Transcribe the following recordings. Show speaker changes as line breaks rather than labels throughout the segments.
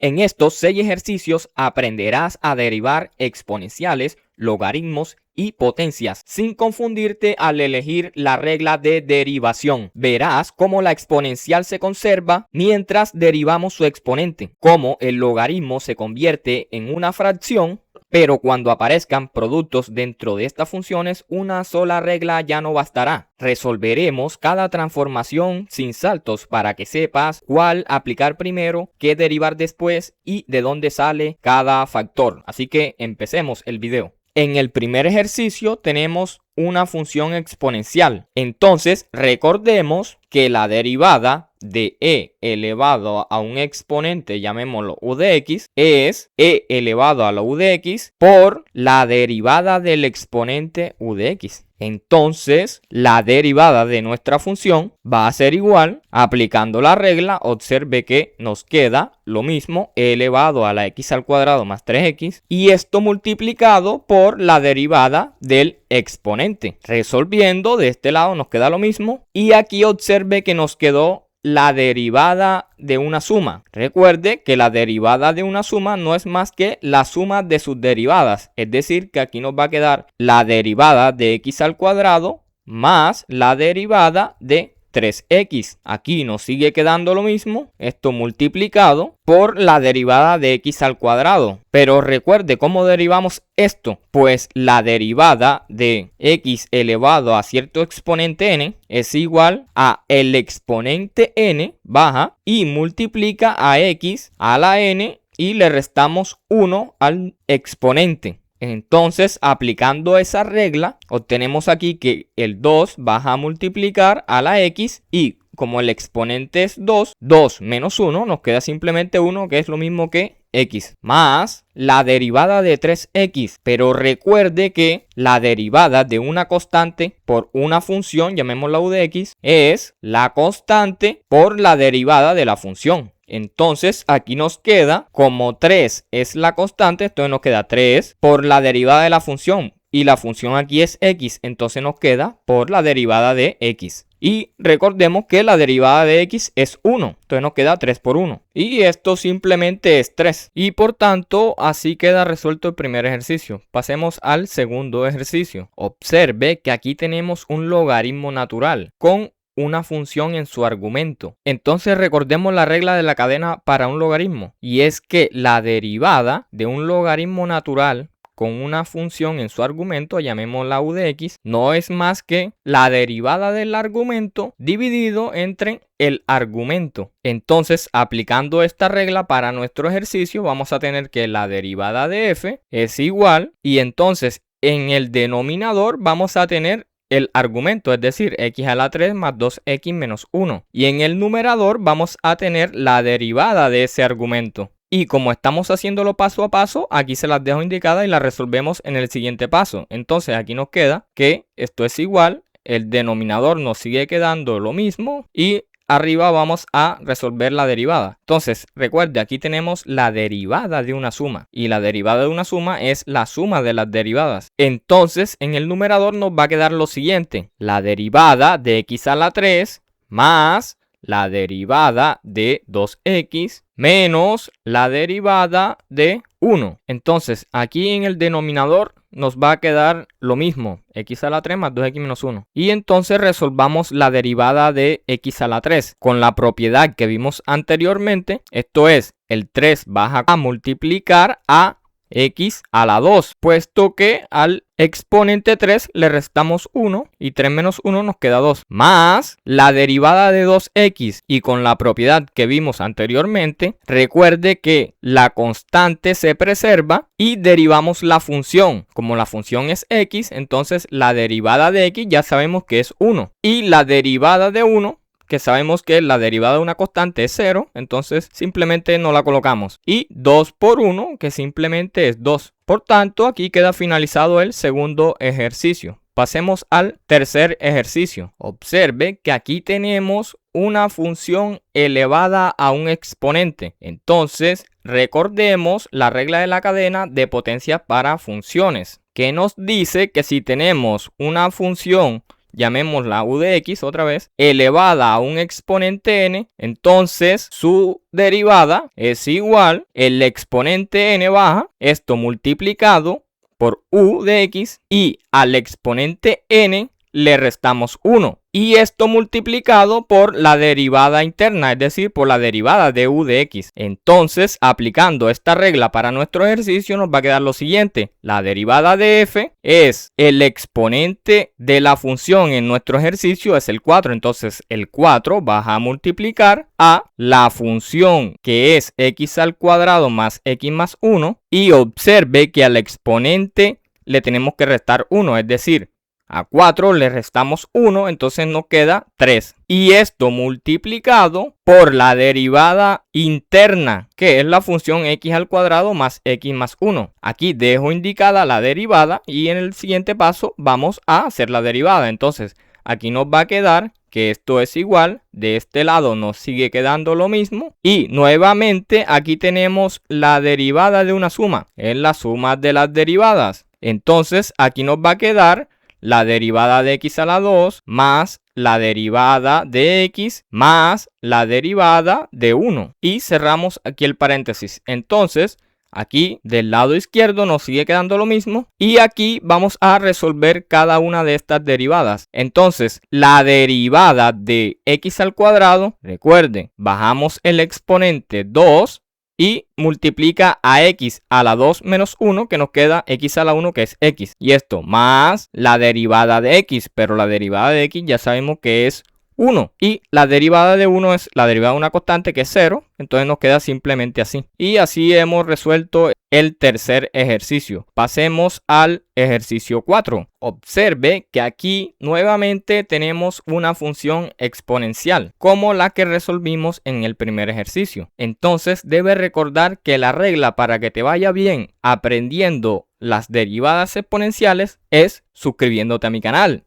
En estos 6 ejercicios aprenderás a derivar exponenciales, logaritmos y potencias, sin confundirte al elegir la regla de derivación. Verás cómo la exponencial se conserva mientras derivamos su exponente, cómo el logaritmo se convierte en una fracción, pero cuando aparezcan productos dentro de estas funciones, una sola regla ya no bastará. Resolveremos cada transformación sin saltos para que sepas cuál aplicar primero, qué derivar después y de dónde sale cada factor. Así que empecemos el video. En el primer ejercicio tenemos una función exponencial. Entonces recordemos que la derivada de e elevado a un exponente, llamémoslo u de x, es e elevado a la u de x por la derivada del exponente u de x. Entonces, la derivada de nuestra función va a ser igual, aplicando la regla, observe que nos queda lo mismo, e elevado a la x al cuadrado más 3x, y esto multiplicado por la derivada del exponente. Resolviendo, de este lado nos queda lo mismo, y aquí observe que nos quedó la derivada de una suma. Recuerde que la derivada de una suma no es más que la suma de sus derivadas. Es decir, que aquí nos va a quedar la derivada de x al cuadrado más la derivada de 3x. Aquí nos sigue quedando lo mismo, esto multiplicado por la derivada de x al cuadrado. Pero recuerde cómo derivamos esto. Pues la derivada de x elevado a cierto exponente n es igual a el exponente n baja y multiplica a x a la n y le restamos 1 al exponente. Entonces, aplicando esa regla, obtenemos aquí que el 2 baja a multiplicar a la x y como el exponente es 2, 2 menos 1, nos queda simplemente 1, que es lo mismo que x, más la derivada de 3x. Pero recuerde que la derivada de una constante por una función, llamémosla u de x, es la constante por la derivada de la función. Entonces aquí nos queda, como 3 es la constante, entonces nos queda 3 por la derivada de la función. Y la función aquí es x, entonces nos queda por la derivada de x. Y recordemos que la derivada de x es 1, entonces nos queda 3 por 1. Y esto simplemente es 3. Y por tanto, así queda resuelto el primer ejercicio. Pasemos al segundo ejercicio. Observe que aquí tenemos un logaritmo natural con una función en su argumento. Entonces recordemos la regla de la cadena para un logaritmo. Y es que la derivada de un logaritmo natural con una función en su argumento, llamémosla u de x, no es más que la derivada del argumento dividido entre el argumento. Entonces, aplicando esta regla para nuestro ejercicio, vamos a tener que la derivada de f es igual, y entonces en el denominador vamos a tener el argumento, es decir, x a la 3 más 2x menos 1. Y en el numerador vamos a tener la derivada de ese argumento. Y como estamos haciéndolo paso a paso, aquí se las dejo indicadas y las resolvemos en el siguiente paso. Entonces aquí nos queda que esto es igual, el denominador nos sigue quedando lo mismo y arriba vamos a resolver la derivada. Entonces recuerde, aquí tenemos la derivada de una suma y la derivada de una suma es la suma de las derivadas. Entonces en el numerador nos va a quedar lo siguiente, la derivada de x a la 3 más la derivada de 2x menos la derivada de 1. Entonces, aquí en el denominador nos va a quedar lo mismo, x a la 3 más 2x menos 1. Y entonces resolvamos la derivada de x a la 3 con la propiedad que vimos anteriormente. Esto es, el 3 baja a multiplicar a x a la 2, puesto que al exponente 3 le restamos 1 y 3 menos 1 nos queda 2, más la derivada de 2x y con la propiedad que vimos anteriormente, recuerde que la constante se preserva y derivamos la función. Como la función es x, entonces la derivada de x ya sabemos que es 1 y la derivada de 1, que sabemos que la derivada de una constante es 0, entonces simplemente no la colocamos. Y 2 por 1, que simplemente es 2. Por tanto, aquí queda finalizado el segundo ejercicio. Pasemos al tercer ejercicio. Observe que aquí tenemos una función elevada a un exponente. Entonces, recordemos la regla de la cadena de potencia para funciones, que nos dice que si tenemos una función llamémosla u de x otra vez, elevada a un exponente n, entonces su derivada es igual el exponente n baja, esto multiplicado por u de x, y al exponente n le restamos 1. Y esto multiplicado por la derivada interna, es decir, por la derivada de u de x. Entonces, aplicando esta regla para nuestro ejercicio, nos va a quedar lo siguiente. La derivada de f es el exponente de la función en nuestro ejercicio, es el 4. Entonces, el 4 va a multiplicar a la función que es x al cuadrado más x más 1. Y observe que al exponente le tenemos que restar 1, es decir, a 4 le restamos 1, entonces nos queda 3. Y esto multiplicado por la derivada interna, que es la función x al cuadrado más x más 1. Aquí dejo indicada la derivada y en el siguiente paso vamos a hacer la derivada. Entonces, aquí nos va a quedar que esto es igual, de este lado nos sigue quedando lo mismo. Y nuevamente aquí tenemos la derivada de una suma, es la suma de las derivadas. Entonces, aquí nos va a quedar la derivada de x a la 2 más la derivada de x más la derivada de 1. Y cerramos aquí el paréntesis. Entonces, aquí del lado izquierdo nos sigue quedando lo mismo. Y aquí vamos a resolver cada una de estas derivadas. Entonces, la derivada de x al cuadrado, recuerden, bajamos el exponente 2. Y multiplica a x a la 2 menos 1, que nos queda x a la 1, que es x. Y esto más la derivada de x, pero la derivada de x ya sabemos que es 1. Y la derivada de 1 es la derivada de una constante, que es 0. Entonces nos queda simplemente así. Y así hemos resuelto el tercer ejercicio. Pasemos al ejercicio 4. Observe que aquí nuevamente tenemos una función exponencial, como la que resolvimos en el primer ejercicio. Entonces debes recordar que la regla para que te vaya bien aprendiendo las derivadas exponenciales es suscribiéndote a mi canal.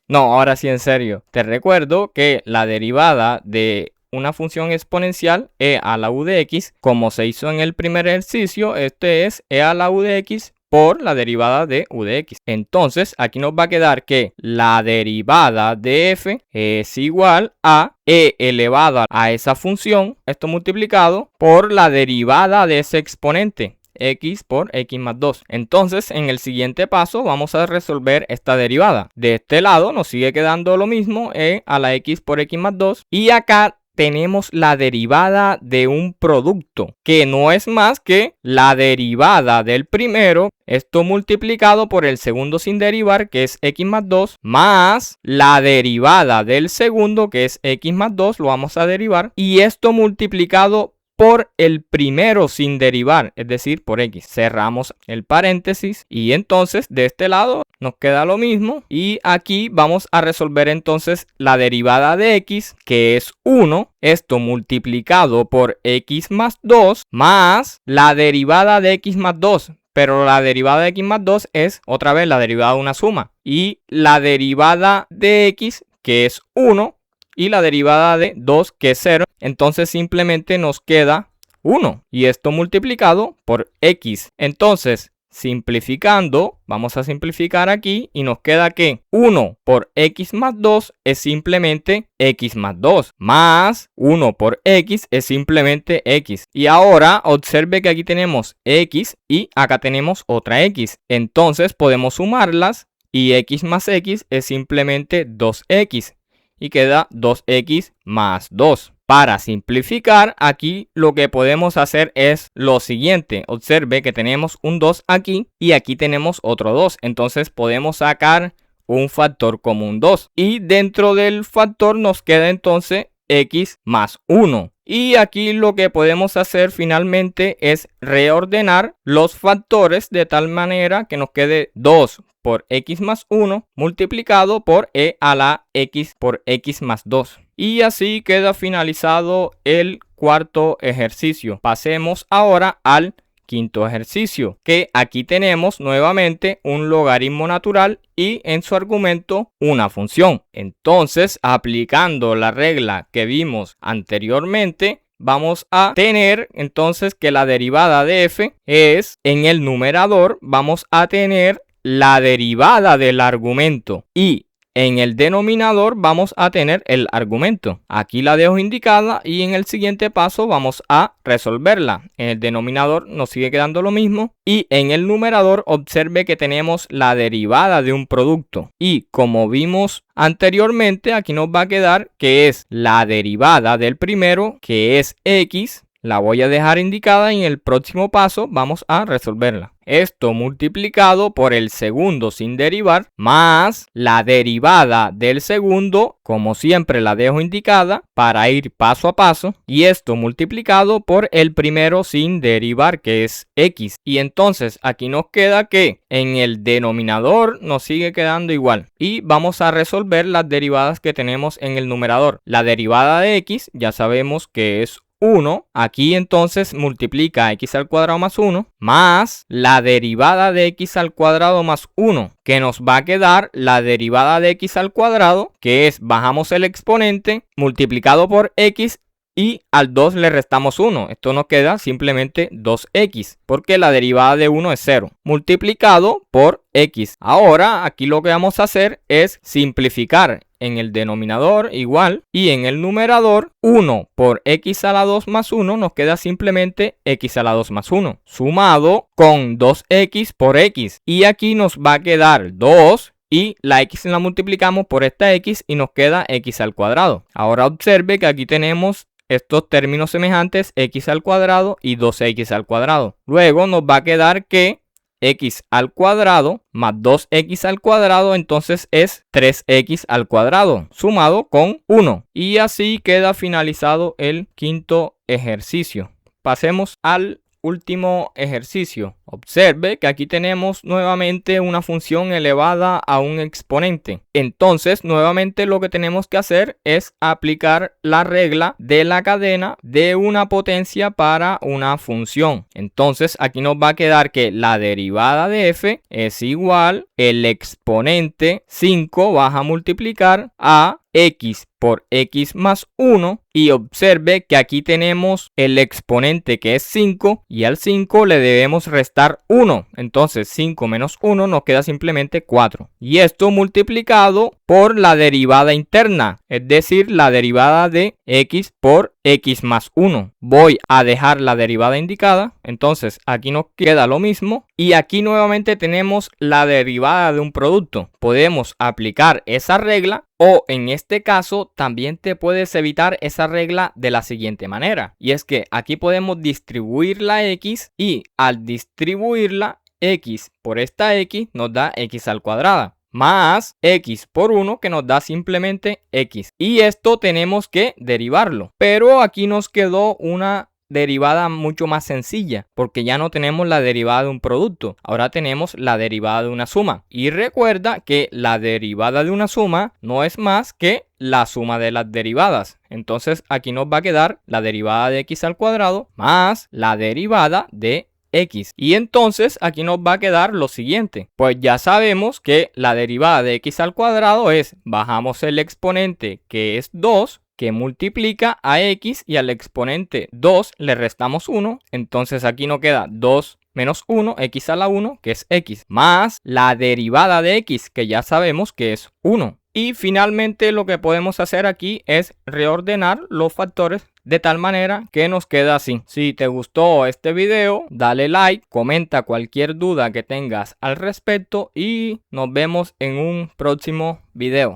No, ahora sí en serio. Te recuerdo que la derivada de una función exponencial e a la u de x, como se hizo en el primer ejercicio, este es e a la u de x por la derivada de u de x. Entonces, aquí nos va a quedar que la derivada de f es igual a e elevado a esa función, esto multiplicado por la derivada de ese exponente, x por x más 2. Entonces, en el siguiente paso vamos a resolver esta derivada. De este lado nos sigue quedando lo mismo, e a la x por x más 2. Y acá tenemos la derivada de un producto, que no es más que la derivada del primero, esto multiplicado por el segundo sin derivar, que es x más 2, más la derivada del segundo, que es x más 2, lo vamos a derivar, y esto multiplicado por el primero sin derivar, es decir, por x. Cerramos el paréntesis y entonces de este lado nos queda lo mismo. Y aquí vamos a resolver entonces la derivada de x, que es 1. Esto multiplicado por x más 2 más la derivada de x más 2. Pero la derivada de x más 2 es otra vez la derivada de una suma. Y la derivada de x, que es 1. Y la derivada de 2, que es 0. Entonces simplemente nos queda 1. Y esto multiplicado por x. Entonces, simplificando, vamos a simplificar aquí y nos queda que 1 por x más 2 es simplemente x más 2. Más 1 por x es simplemente x. Y ahora observe que aquí tenemos x y acá tenemos otra x. Entonces podemos sumarlas y x más x es simplemente 2x. Y queda 2x más 2. Para simplificar, aquí lo que podemos hacer es lo siguiente. Observe que tenemos un 2 aquí y aquí tenemos otro 2. Entonces podemos sacar un factor común 2. Y dentro del factor nos queda entonces x más 1. Y aquí lo que podemos hacer finalmente es reordenar los factores de tal manera que nos quede 2 por x más 1 multiplicado por e a la x por x más 2. Y así queda finalizado el cuarto ejercicio. Pasemos ahora al quinto ejercicio, que aquí tenemos nuevamente un logaritmo natural y en su argumento una función. Entonces, aplicando la regla que vimos anteriormente, vamos a tener entonces que la derivada de f es, en el numerador, vamos a tener la derivada del argumento y en el denominador vamos a tener el argumento. Aquí la dejo indicada y en el siguiente paso vamos a resolverla. En el denominador nos sigue quedando lo mismo y en el numerador observe que tenemos la derivada de un producto. Y como vimos anteriormente, aquí nos va a quedar que es la derivada del primero, que es x. La voy a dejar indicada y en el próximo paso vamos a resolverla. Esto multiplicado por el segundo sin derivar, más la derivada del segundo, como siempre la dejo indicada para ir paso a paso. Y esto multiplicado por el primero sin derivar, que es x. Y entonces aquí nos queda que en el denominador nos sigue quedando igual. Y vamos a resolver las derivadas que tenemos en el numerador. La derivada de x ya sabemos que es 1, aquí entonces multiplica x al cuadrado más 1, más la derivada de x al cuadrado más 1, que nos va a quedar la derivada de x al cuadrado, que es bajamos el exponente multiplicado por x y al 2 le restamos 1. Esto nos queda simplemente 2x, porque la derivada de 1 es 0, multiplicado por x. Ahora aquí lo que vamos a hacer es simplificar. En el denominador igual y en el numerador 1 por x a la 2 más 1 nos queda simplemente x a la 2 más 1 sumado con 2x por x y aquí nos va a quedar 2 y la x la multiplicamos por esta x y nos queda x al cuadrado. Ahora observe que aquí tenemos estos términos semejantes, x al cuadrado y 2x al cuadrado. Luego nos va a quedar que x al cuadrado más 2x al cuadrado entonces es 3x al cuadrado sumado con 1 y así queda finalizado el quinto ejercicio. Pasemos al último ejercicio. Observe que aquí tenemos nuevamente una función elevada a un exponente. Entonces, nuevamente lo que tenemos que hacer es aplicar la regla de la cadena de una potencia para una función. Entonces, aquí nos va a quedar que la derivada de f es igual el exponente 5 baja a multiplicar a x por x más 1 y observe que aquí tenemos el exponente que es 5 y al 5 le debemos restar 1. Entonces 5 menos 1 nos queda simplemente 4. Y esto multiplicado por la derivada interna, es decir, la derivada de x por x más 1. Voy a dejar la derivada indicada, entonces aquí nos queda lo mismo. Y aquí nuevamente tenemos la derivada de un producto. Podemos aplicar esa regla o en este caso también te puedes evitar esa regla de la siguiente manera. Y es que aquí podemos distribuir la x y al distribuirla x por esta x nos da x al cuadrado más x por 1 que nos da simplemente x. Y esto tenemos que derivarlo. Pero aquí nos quedó una derivada mucho más sencilla porque ya no tenemos la derivada de un producto, ahora tenemos la derivada de una suma. Y recuerda que la derivada de una suma no es más que la suma de las derivadas. Entonces aquí nos va a quedar la derivada de x al cuadrado más la derivada de x. Y entonces aquí nos va a quedar lo siguiente. Pues ya sabemos que la derivada de x al cuadrado es, bajamos el exponente que es 2, que multiplica a x y al exponente 2 le restamos 1. Entonces aquí nos queda 2 menos 1, x a la 1, que es x, más la derivada de x, que ya sabemos que es 1. Y finalmente lo que podemos hacer aquí es reordenar los factores de tal manera que nos queda así. Si te gustó este video, dale like, comenta cualquier duda que tengas al respecto y nos vemos en un próximo video.